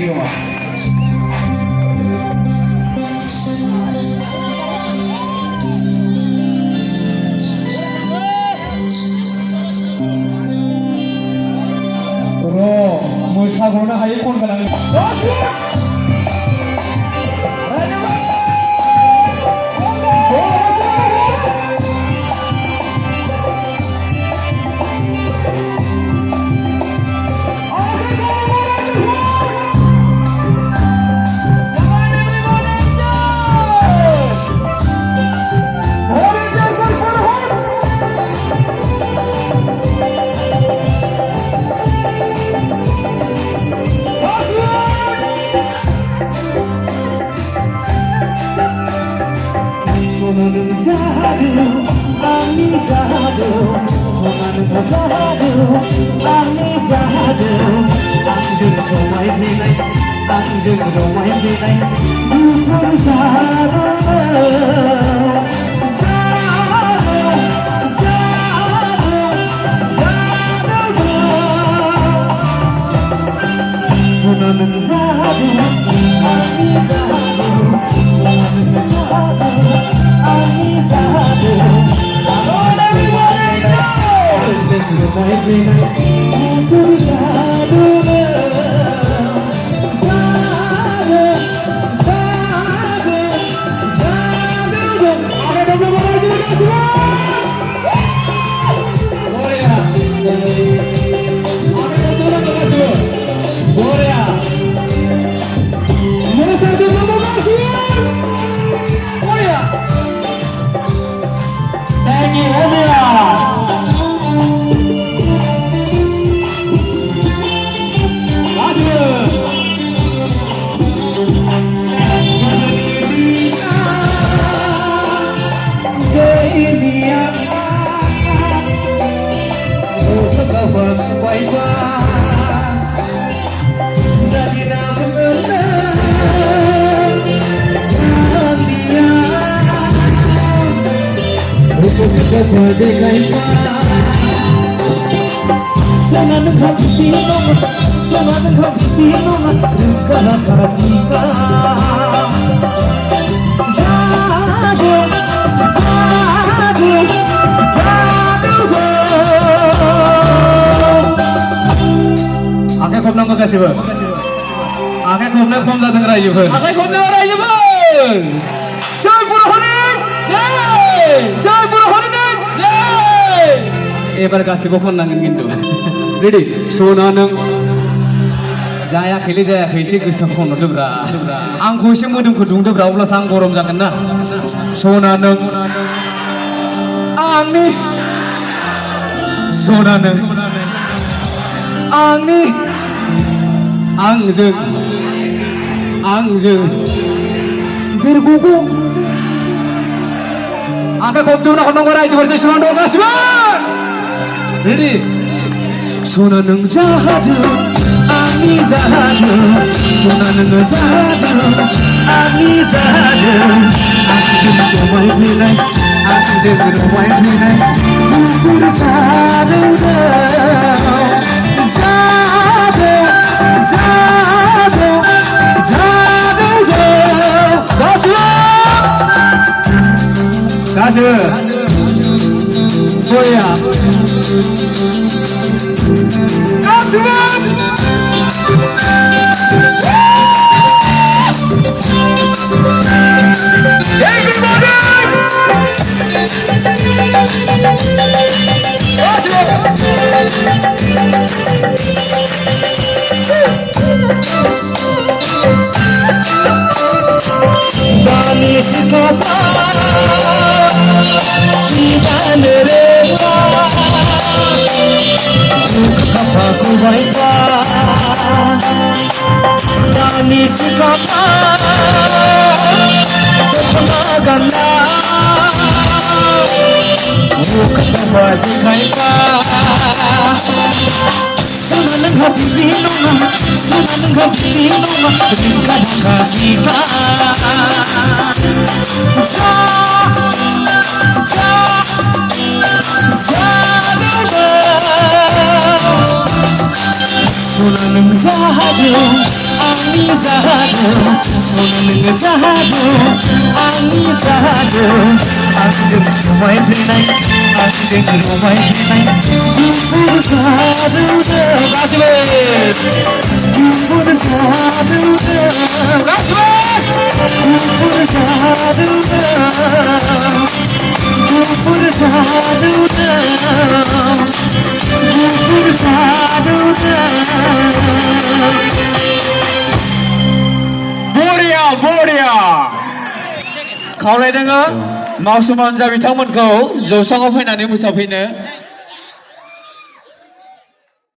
मा मोसाग'नो हायै खन गोनां आखाइ खबनांगौ गासिबो आखाइ खबनो खम जादों रायजोफोर आखाइ खबनो रायजोफोर जय बर' हारि जय बर' हारिनि एबार गासिबो खननांगोन खिन्थु रेडि सना नों जायाखैलै जायाखै एसे गोसो खनहरदोब्रा आंखौ एसे मोदोमखौ दुंदोब्रा अब्लासो आं गरम जागोन ना सना नों आंनि सना नों आंनि आंजों बिरगुगु आखाइ खबजोबना हरनांगौ रायजोफोरजों सना दं गासिबो रेडि सना नों जादों आंनि जादों सना नों जादों आंनि जादों आंजों रमायफैनाय आंजों रमायफैनाय गुफुर जादों गासिबो बरिया गासिबो Sunanang Zahadu आंनि जादु नोङो जादु आंनि जादु आंजों समायफ्लेनाय आंजों रमायफ्लेनाय गुफुर जादु गासिबो गुफुर जादु गासिबो गुफुर जादु गुफुर जादु गुफुर जादु बरिया बरिया खावलायदोङो मावसुमान जा बिथांमोनखौ जौस्राङाव फैनानै मोसाफैनो